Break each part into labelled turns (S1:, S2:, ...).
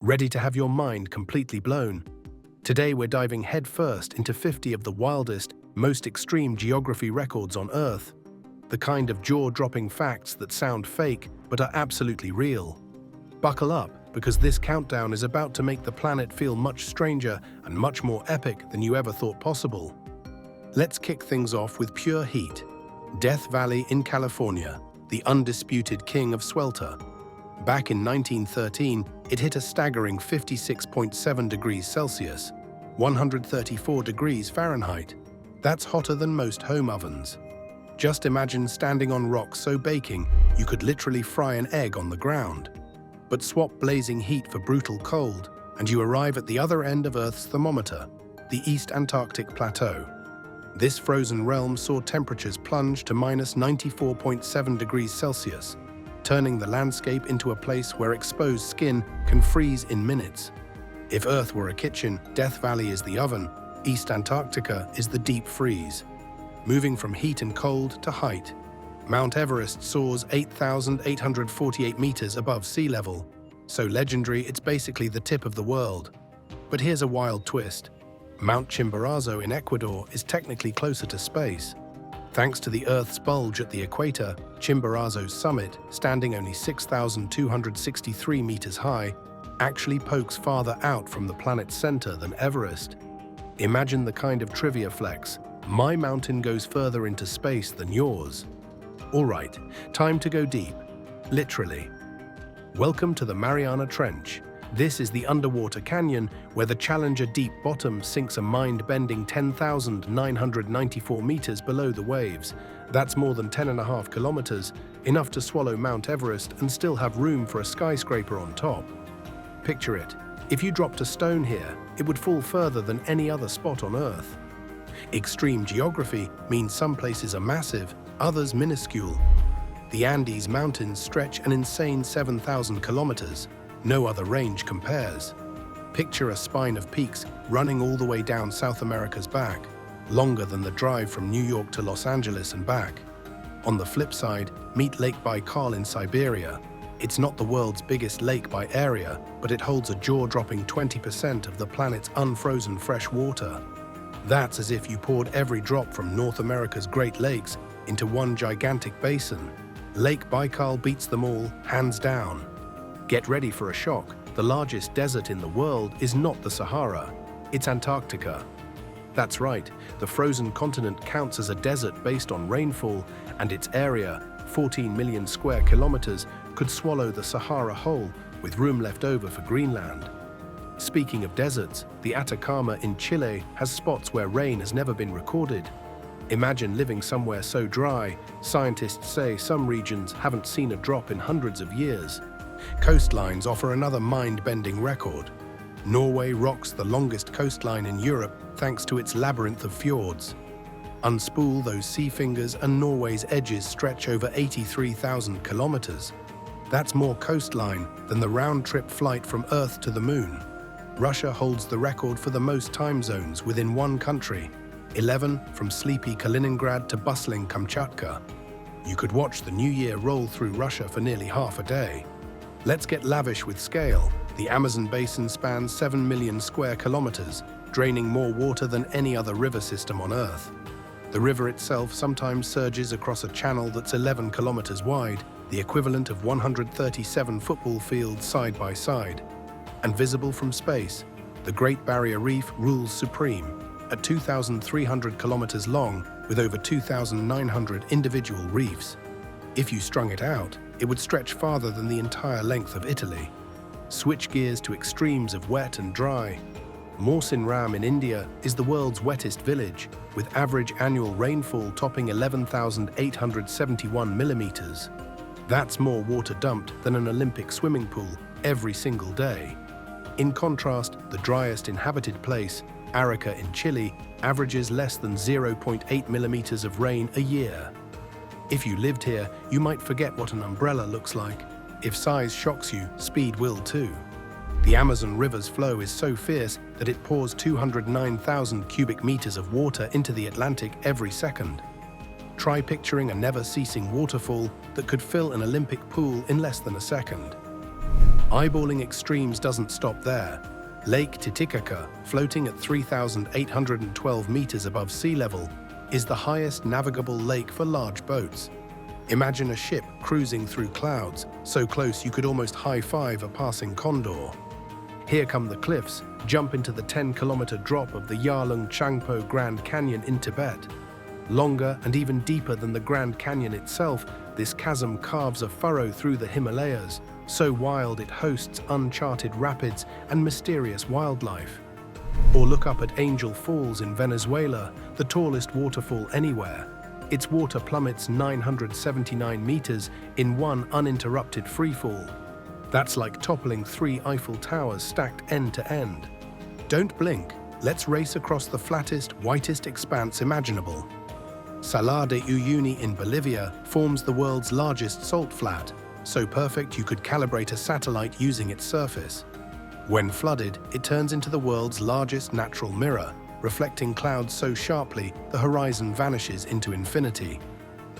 S1: Ready to have your mind completely blown? Today we're diving headfirst into 50 of the wildest, most extreme geography records on Earth. The kind of jaw-dropping facts that sound fake but are absolutely real. Buckle up, because this countdown is about to make the planet feel much stranger and much more epic than you ever thought possible. Let's kick things off with pure heat. Death Valley in California, the undisputed king of swelter. Back in 1913, it hit a staggering 56.7 degrees Celsius, 134 degrees Fahrenheit. That's hotter than most home ovens. Just imagine standing on rocks so baking you could literally fry an egg on the ground. But swap blazing heat for brutal cold, and you arrive at the other end of Earth's thermometer, the East Antarctic Plateau. This frozen realm saw temperatures plunge to minus 94.7 degrees Celsius, turning the landscape into a place where exposed skin can freeze in minutes. If Earth were a kitchen, Death Valley is the oven, East Antarctica is the deep freeze. Moving from heat and cold to height, Mount Everest soars 8,848 meters above sea level. So legendary, it's basically the tip of the world. But here's a wild twist. Mount Chimborazo in Ecuador is technically closer to space. Thanks to the Earth's bulge at the equator, Chimborazo's summit, standing only 6,263 meters high, actually pokes farther out from the planet's center than Everest. Imagine the kind of trivia flex. My mountain goes further into space than yours. All right, time to go deep. Literally. Welcome to the Mariana Trench. This is the underwater canyon where the Challenger deep bottom sinks a mind-bending 10,994 meters below the waves. That's more than 10.5 kilometers, enough to swallow Mount Everest and still have room for a skyscraper on top. Picture it. If you dropped a stone here, it would fall further than any other spot on Earth. Extreme geography means some places are massive, others minuscule. The Andes Mountains stretch an insane 7,000 kilometers. No other range compares. Picture a spine of peaks running all the way down South America's back, longer than the drive from New York to Los Angeles and back. On the flip side, meet Lake Baikal in Siberia. It's not the world's biggest lake by area, but it holds a jaw-dropping 20% of the planet's unfrozen fresh water. That's as if you poured every drop from North America's Great Lakes into one gigantic basin. Lake Baikal beats them all, hands down. Get ready for a shock. The largest desert in the world is not the Sahara, it's Antarctica. That's right, the frozen continent counts as a desert based on rainfall, and its area, 14 million square kilometers, could swallow the Sahara whole, with room left over for Greenland. Speaking of deserts, the Atacama in Chile has spots where rain has never been recorded. Imagine living somewhere so dry, scientists say some regions haven't seen a drop in hundreds of years. Coastlines offer another mind-bending record. Norway rocks the longest coastline in Europe thanks to its labyrinth of fjords. Unspool those sea fingers and Norway's edges stretch over 83,000 kilometers. That's more coastline than the round-trip flight from Earth to the Moon. Russia holds the record for the most time zones within one country, 11 from sleepy Kaliningrad to bustling Kamchatka. You could watch the new year roll through Russia for nearly half a day. Let's get lavish with scale. The Amazon basin spans 7 million square kilometers, draining more water than any other river system on Earth. The river itself sometimes surges across a channel that's 11 kilometers wide, the equivalent of 137 football fields side by side. And visible from space, the Great Barrier Reef rules supreme, at 2,300 kilometers long with over 2,900 individual reefs. If you strung it out, it would stretch farther than the entire length of Italy. Switch gears to extremes of wet and dry. Mawsynram in India is the world's wettest village, with average annual rainfall topping 11,871 millimeters. That's more water dumped than an Olympic swimming pool every single day. In contrast, the driest inhabited place, Arica in Chile, averages less than 0.8 millimeters of rain a year. If you lived here, you might forget what an umbrella looks like. If size shocks you, speed will too. The Amazon River's flow is so fierce that it pours 209,000 cubic meters of water into the Atlantic every second. Try picturing a never-ceasing waterfall that could fill an Olympic pool in less than a second. Eyeballing extremes doesn't stop there. Lake Titicaca, floating at 3,812 meters above sea level, is the highest navigable lake for large boats. Imagine a ship cruising through clouds, so close you could almost high-five a passing condor. Here come the cliffs. Jump into the 10-kilometer drop of the Yarlung Changpo Grand Canyon in Tibet. Longer and even deeper than the Grand Canyon itself, this chasm carves a furrow through the Himalayas, so wild it hosts uncharted rapids and mysterious wildlife. Or look up at Angel Falls in Venezuela, the tallest waterfall anywhere. Its water plummets 979 meters in one uninterrupted freefall. That's like toppling 3 Eiffel Towers stacked end to end. Don't blink. Let's race across the flattest, whitest expanse imaginable. Salar de Uyuni in Bolivia forms the world's largest salt flat, so perfect you could calibrate a satellite using its surface. When flooded, it turns into the world's largest natural mirror, reflecting clouds so sharply the horizon vanishes into infinity.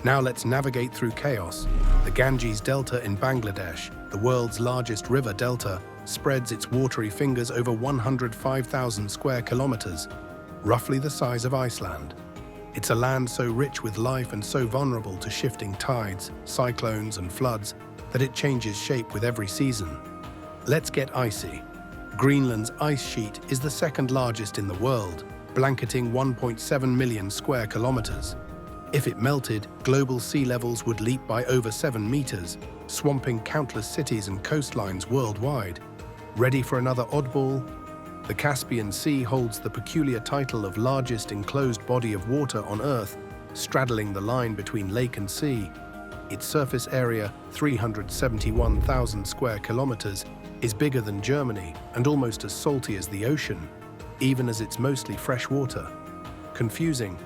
S1: Now let's navigate through chaos. The Ganges Delta in Bangladesh, the world's largest river delta, spreads its watery fingers over 105,000 square kilometers, roughly the size of Iceland. It's a land so rich with life and so vulnerable to shifting tides, cyclones, and floods that it changes shape with every season. Let's get icy. Greenland's ice sheet is the second largest in the world, blanketing 1.7 million square kilometers. If it melted, global sea levels would leap by over 7 meters, swamping countless cities and coastlines worldwide. Ready for another oddball? The Caspian Sea holds the peculiar title of largest enclosed body of water on Earth, straddling the line between lake and sea. Its surface area, 371,000 square kilometers, is bigger than Germany and almost as salty as the ocean, even as it's mostly fresh water. Confusing?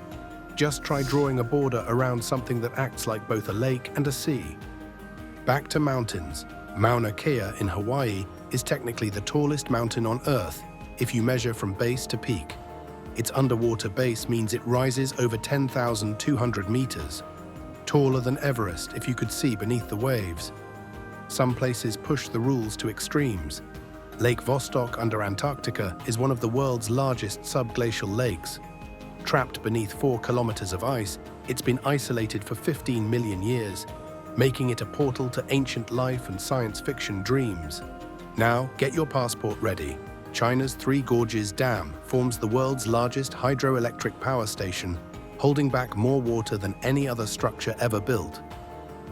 S1: Just try drawing a border around something that acts like both a lake and a sea. Back to mountains. Mauna Kea in Hawaii is technically the tallest mountain on Earth if you measure from base to peak. Its underwater base means it rises over 10,200 meters, taller than Everest if you could see beneath the waves. Some places push the rules to extremes. Lake Vostok under Antarctica is one of the world's largest subglacial lakes. Trapped beneath 4 kilometers of ice, it's been isolated for 15 million years, making it a portal to ancient life and science fiction dreams. Now, get your passport ready. China's Three Gorges Dam forms the world's largest hydroelectric power station, holding back more water than any other structure ever built.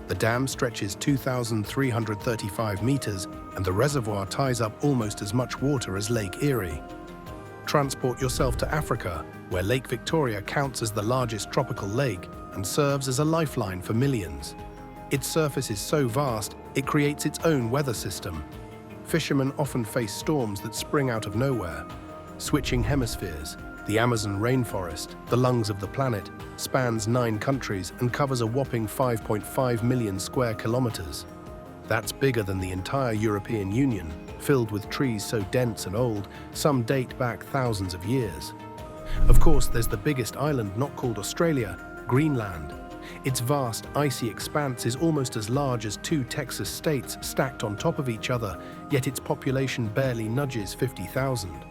S1: The dam stretches 2,335 meters, and the reservoir ties up almost as much water as Lake Erie. Transport yourself to Africa, where Lake Victoria counts as the largest tropical lake and serves as a lifeline for millions. Its surface is so vast, it creates its own weather system. Fishermen often face storms that spring out of nowhere. Switching hemispheres, the Amazon rainforest, the lungs of the planet, spans 9 countries and covers a whopping 5.5 million square kilometers. That's bigger than the entire European Union, filled with trees so dense and old, some date back thousands of years. Of course, there's the biggest island not called Australia, Greenland. Its vast, icy expanse is almost as large as 2 Texas states stacked on top of each other, yet its population barely nudges 50,000.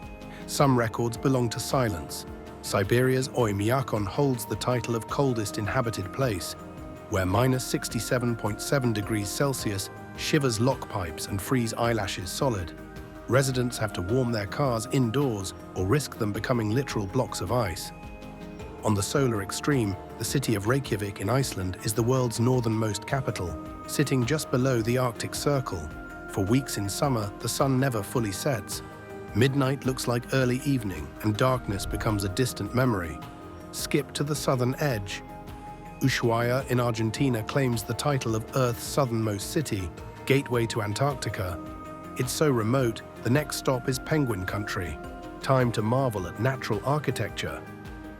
S1: Some records belong to silence. Siberia's Oymyakon holds the title of coldest inhabited place, where -67.7 degrees Celsius shivers lock pipes and freeze eyelashes solid. Residents have to warm their cars indoors or risk them becoming literal blocks of ice. On the solar extreme, the city of Reykjavik in Iceland is the world's northernmost capital, sitting just below the Arctic Circle. For weeks in summer, the sun never fully sets. Midnight looks like early evening, and darkness becomes a distant memory. Skip to the southern edge. Ushuaia in Argentina claims the title of Earth's southernmost city, gateway to Antarctica. It's so remote, the next stop is Penguin Country. Time to marvel at natural architecture.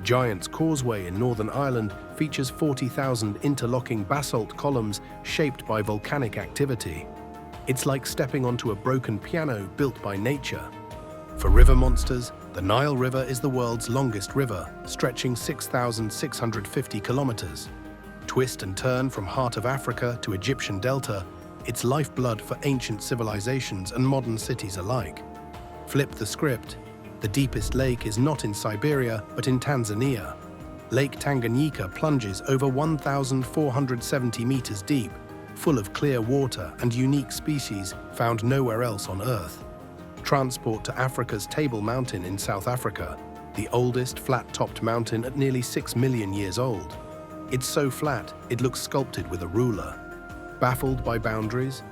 S1: Giant's Causeway in Northern Ireland features 40,000 interlocking basalt columns shaped by volcanic activity. It's like stepping onto a broken piano built by nature. For river monsters, the Nile River is the world's longest river, stretching 6,650 kilometers. Twist and turn from heart of Africa to Egyptian delta, It's lifeblood for ancient civilizations and modern cities alike. Flip the script. The deepest lake is not in Siberia, but in Tanzania. Lake Tanganyika plunges over 1,470 meters deep, full of clear water and unique species found nowhere else on Earth. Transport to Africa's Table Mountain in South Africa, the oldest flat-topped mountain at nearly 6 million years old. It's so flat, it looks sculpted with a ruler. Baffled by boundaries?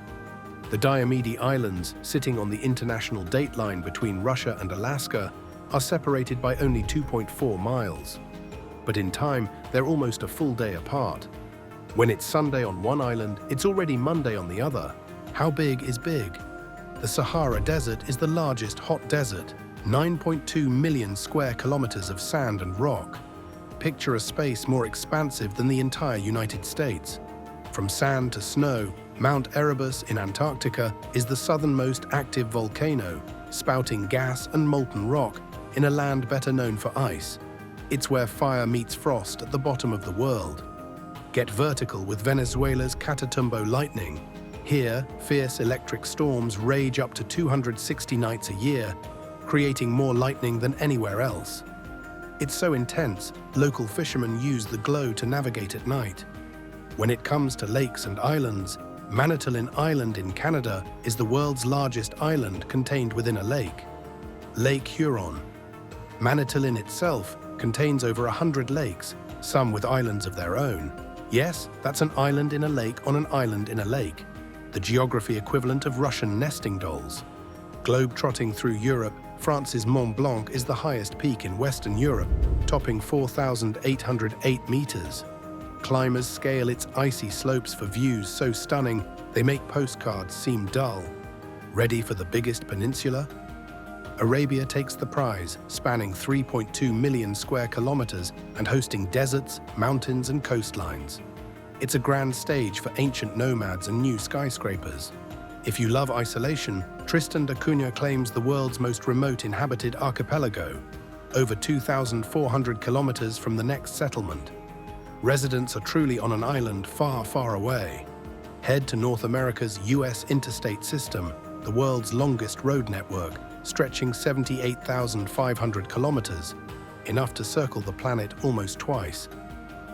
S1: The Diomede Islands, sitting on the international date line between Russia and Alaska, are separated by only 2.4 miles. But in time, they're almost a full day apart. When it's Sunday on one island, it's already Monday on the other. How big is big? The Sahara Desert is the largest hot desert, 9.2 million square kilometers of sand and rock. Picture a space more expansive than the entire United States. From sand to snow, Mount Erebus in Antarctica is the southernmost active volcano, spouting gas and molten rock in a land better known for ice. It's where fire meets frost at the bottom of the world. Get vertical with Venezuela's Catatumbo lightning. Here, fierce electric storms rage up to 260 nights a year, creating more lightning than anywhere else. It's so intense, local fishermen use the glow to navigate at night. When it comes to lakes and islands, Manitoulin Island in Canada is the world's largest island contained within a lake. Lake Huron. Manitoulin itself contains over 100 lakes, some with islands of their own. Yes, that's an island in a lake on an island in a lake, the geography equivalent of Russian nesting dolls. Globe-trotting through Europe, France's Mont Blanc is the highest peak in Western Europe, topping 4,808 meters. Climbers scale its icy slopes for views so stunning they make postcards seem dull. Ready for the biggest peninsula? Arabia takes the prize, spanning 3.2 million square kilometers and hosting deserts, mountains, and coastlines. It's a grand stage for ancient nomads and new skyscrapers. If you love isolation, Tristan da Cunha claims the world's most remote inhabited archipelago, over 2,400 kilometers from the next settlement. Residents are truly on an island far, far away. Head to North America's U.S. interstate system, the world's longest road network, stretching 78,500 kilometers, enough to circle the planet almost twice.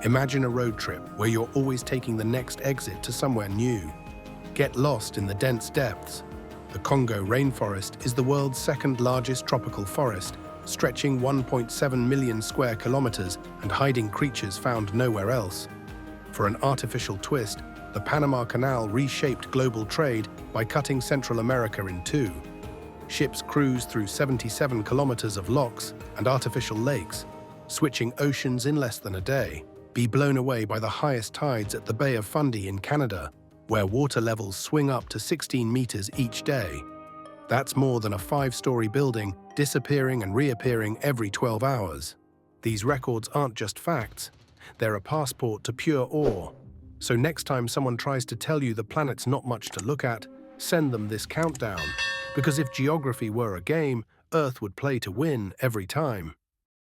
S1: Imagine a road trip where you're always taking the next exit to somewhere new. Get lost in the dense depths. The Congo rainforest is the world's second largest tropical forest, stretching 1.7 million square kilometers and hiding creatures found nowhere else. For an artificial twist, the Panama Canal reshaped global trade by cutting Central America in two. Ships cruise through 77 kilometers of locks and artificial lakes, switching oceans in less than a day. Be blown away by the highest tides at the Bay of Fundy in Canada, where water levels swing up to 16 meters each day. That's more than a 5-story building disappearing and reappearing every 12 hours. These records aren't just facts, they're a passport to pure awe. So next time someone tries to tell you the planet's not much to look at, send them this countdown. Because if geography were a game, Earth would play to win every time.